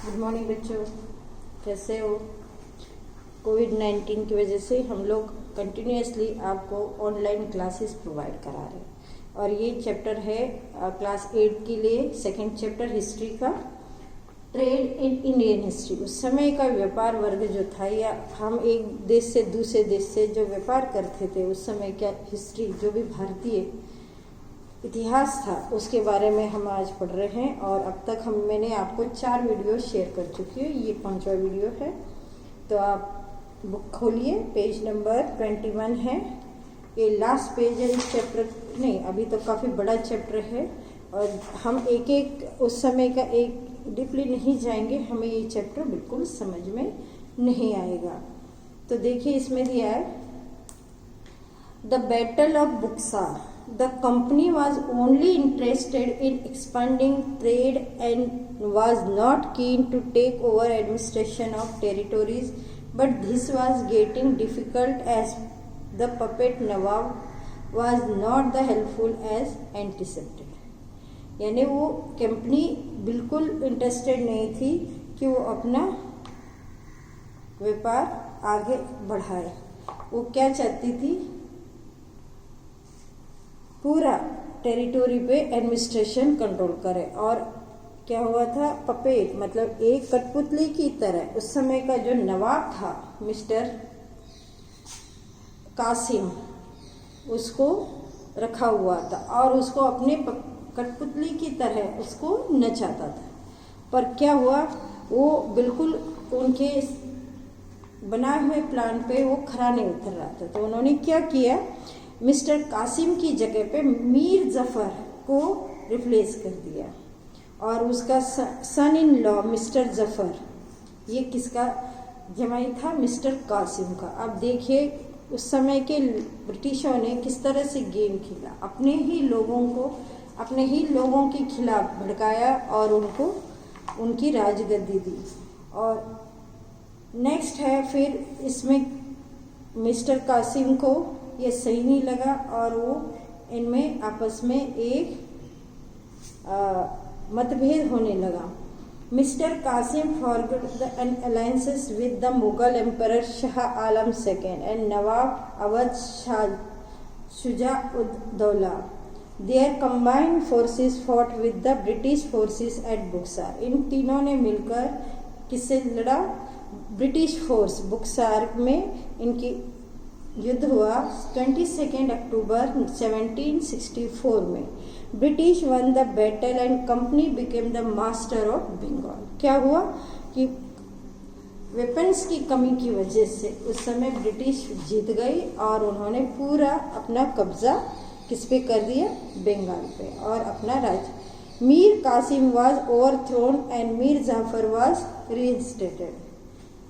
Good morning बच्चों, कैसे हो। कोविड-19 की वजह से हम लोग कंटिन्यूसली आपको ऑनलाइन क्लासेस प्रोवाइड करा रहे हैं और ये चैप्टर है क्लास 8 के लिए सेकंड चैप्टर हिस्ट्री का, ट्रेड इन इंडियन हिस्ट्री। उस समय का व्यापार वर्ग जो था या हम एक देश से दूसरे देश से जो व्यापार करते थे उस समय क्या हिस्ट्री जो भी भारतीय इतिहास था उसके बारे में हम आज पढ़ रहे हैं। और अब तक मैंने आपको 4 वीडियो शेयर कर चुकी हूँ, ये 5वां वीडियो है। तो आप बुक खोलिए, पेज नंबर 21 है, ये लास्ट पेज है इस चैप्टर। नहीं, अभी तो काफ़ी बड़ा चैप्टर है और हम एक एक उस समय का एक डीपली नहीं जाएंगे, हमें ये चैप्टर बिल्कुल समझ में नहीं आएगा। तो देखिए इसमें दिया है the battle of Buxar. The company was only interested in expanding trade and was not keen to take over administration of territories, but this was getting difficult as the puppet Nawab was not the helpful as anticipated। यानी वो company बिल्कुल interested नहीं थी कि वो अपना व्यापार आगे बढ़ाए। वो क्या चाहती थी, पूरा टेरिटोरी पे एडमिनिस्ट्रेशन कंट्रोल करे। और क्या हुआ था, पपेट मतलब एक कठपुतली की तरह उस समय का जो नवाब था मिस्टर कासिम, उसको रखा हुआ था और उसको अपने कठपुतली की तरह उसको नचाता था। पर क्या हुआ, वो बिल्कुल उनके बनाए हुए प्लान पे वो खरा नहीं उतर रहा था। तो उन्होंने क्या किया, मिस्टर कासिम की जगह पे मीर जफर को रिप्लेस कर दिया और उसका सन इन लॉ मिस्टर जफर, ये किसका जमाई था, मिस्टर कासिम का। अब देखिए उस समय के ब्रिटिशों ने किस तरह से गेम खेला, अपने ही लोगों के खिलाफ भड़काया और उनको उनकी राजगद्दी दी। और नेक्स्ट है फिर इसमें मिस्टर कासिम को ये सही नहीं लगा और वो इनमें आपस में एक मतभेद होने लगा। Mister Qasim forgot the alliances with the Mughal emperor Shah Alam second and Nawab Awadh Shah Shuja-ud-Daula. Their combined forces fought with the British forces at Buxar. इन तीनों ने मिलकर किससे लड़ा, ब्रिटिश फोर्स बुक्सार में इनकी युद्ध हुआ 22 अक्टूबर 1764 में। British won the battle and company became the master of Bengal. क्या हुआ कि वेपन्स की कमी की वजह से उस समय ब्रिटिश जीत गई और उन्होंने पूरा अपना कब्जा किस पे कर दिया, बंगाल पे, और अपना राज। Mir Qasim was overthrown and Mir Jafar was reinstated.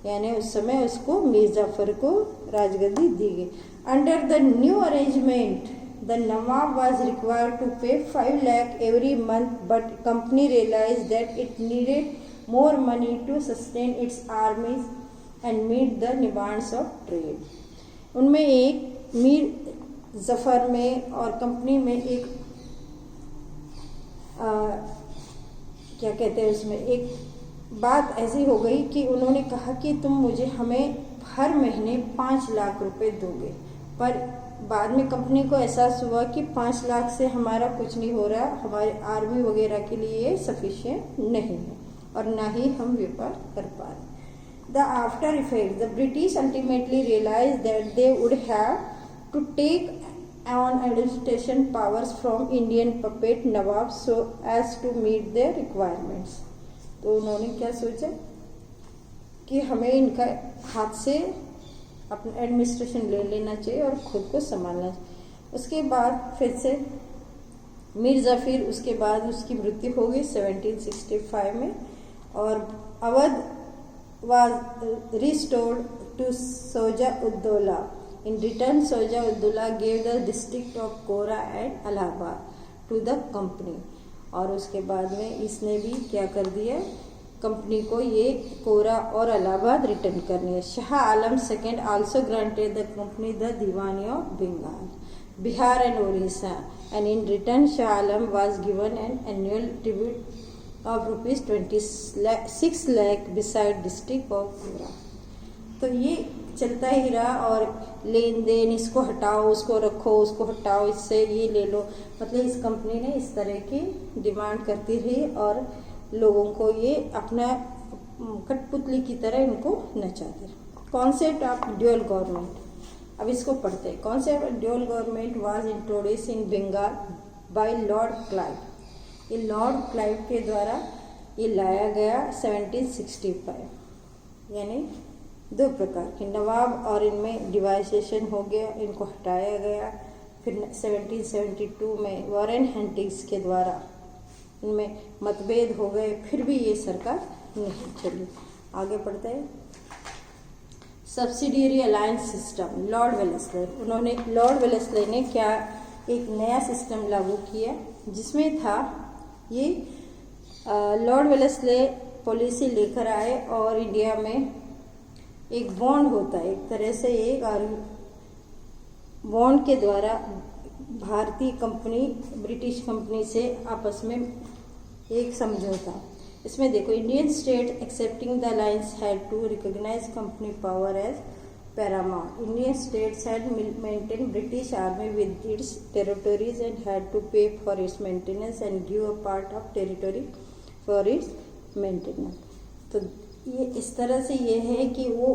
यानी उस समय उसको मीर जाफर को राजगद्दी दी गई। Under the new arrangement the nawab was required to pay 5 lakh every month, but company realise that it needed more money to sustain its armies and meet the demands of trade. उनमें एक मीर जफर में और कंपनी में एक क्या कहते हैं, उसमें एक बात ऐसी हो गई कि उन्होंने कहा कि हमें हर महीने 5 लाख रुपए दोगे। पर बाद में कंपनी को एहसास हुआ कि 5 लाख से हमारा कुछ नहीं हो रहा, हमारे आर्मी वगैरह के लिए सफिशिएंट नहीं है और ना ही हम व्यापार कर पा रहे। The after effect the British ultimately realise that they would have to take on administration powers from Indian puppet nawab so as to meet their requirements. तो उन्होंने क्या सोचा कि हमें इनका हाथ से अपना एडमिनिस्ट्रेशन ले लेना चाहिए और खुद को संभालना चाहिए। उसके बाद फिर से मीर जाफिर, उसके बाद उसकी मृत्यु हो गई 1765 में और Awadh was restored to Shuja-ud-Daula. In return Shuja-ud-Daula gave the district of Kora and Allahabad to the company. और उसके बाद में इसने भी क्या कर दिया, कंपनी को ये कोरा और इलाहाबाद रिटर्न करने है। Shah Alam second also granted the company the Diwani of Bengal, Bihar and Orissa, and in return Shah Alam was given an annual tribute of ₹26 lakh beside district of Hira। तो ये चलता ही रहा और लेन देन, इसको हटाओ, उसको रखो, उसको हटाओ, इससे ये ले लो, मतलब इस कंपनी ने इस तरह की डिमांड करती रही और लोगों को ये अपना कठपुतली की तरह इनको नचाते। कॉन्सेप्ट ऑफ ड्यूअल गवर्नमेंट, अब इसको पढ़ते हैं। Concept of dual government was introduce in Bengal by Lord Clive. ये लॉर्ड क्लाइव के द्वारा ये लाया गया 1765, यानी दो प्रकार के नवाब और इनमें डिवाइसेशन हो गया, इनको हटाया गया। फिर 1772 में वॉरेन हेस्टिंग्स के द्वारा इनमें मतभेद हो गए, फिर भी ये सरकार नहीं चली। आगे पढ़ते हैं। Subsidiary alliance system, Lord Wellesley, Lord Wellesley ने क्या एक नया सिस्टम लागू किया, जिसमें था ये लॉर्ड वेलेस्ले पॉलिसी लेकर आए और इंडिया में एक बॉन्ड होता है, एक तरह से एक, और बॉन्ड के द्वारा भारतीय कंपनी ब्रिटिश कंपनी से आपस में एक समझौता। इसमें देखो, Indian state accepting the alliance had to recognise company power as paramount. Indian states had maintain British army with its territories and had to pay for its maintenance and give a part of territory for its maintenance. तो ये इस तरह से ये है कि वो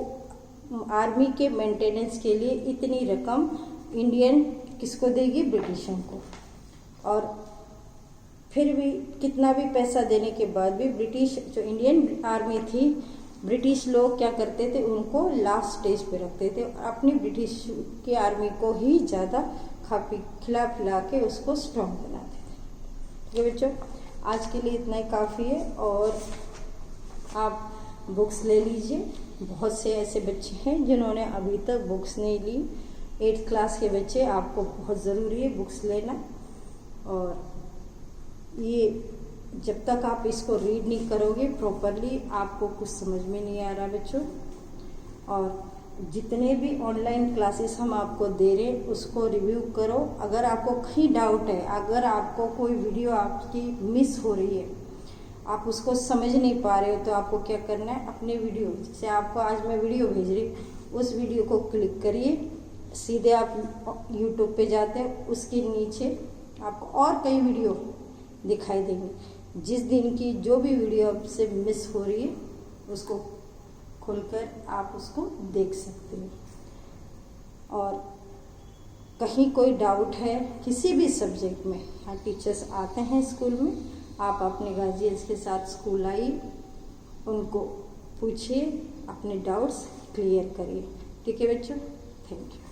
army के मेंटेनेंस के लिए इतनी रकम इंडियन किसको देगी, ब्रिटिशों को। और फिर भी कितना भी पैसा देने के बाद भी ब्रिटिश जो इंडियन आर्मी थी, ब्रिटिश लोग क्या करते थे, उनको लास्ट स्टेज पे रखते थे, अपनी ब्रिटिश की आर्मी को ही ज़्यादा खिला पिला के उसको स्ट्रॉन्ग बनाते थे। ठीक है बच्चों, आज के लिए इतना ही काफ़ी है। और आप बुक्स ले लीजिए, बहुत से ऐसे बच्चे हैं जिन्होंने अभी तक बुक्स नहीं ली। 8th क्लास के बच्चे, आपको बहुत ज़रूरी है बुक्स लेना। और ये जब तक आप इसको रीड नहीं करोगे प्रॉपरली, आपको कुछ समझ में नहीं आ रहा बच्चों। और जितने भी ऑनलाइन क्लासेस हम आपको दे रहे हैं उसको रिव्यू करो। अगर आपको कहीं डाउट है, अगर आपको कोई वीडियो आपकी मिस हो रही है, आप उसको समझ नहीं पा रहे हो, तो आपको क्या करना है, अपने वीडियो, जैसे आपको आज मैं वीडियो भेज रही हूँ, उस वीडियो को क्लिक करिए, सीधे आप YouTube पे जाते हैं, उसके नीचे आपको और कई वीडियो दिखाई देंगे। जिस दिन की जो भी वीडियो आपसे मिस हो रही है उसको खोलकर आप उसको देख सकते हैं। और कहीं कोई डाउट है किसी भी सब्जेक्ट में, हाँ टीचर्स आते हैं स्कूल में, आप अपने गार्जियंस के साथ स्कूल आइए, उनको पूछिए, अपने डाउट्स क्लियर करिए। ठीक है बच्चों, थैंक यू।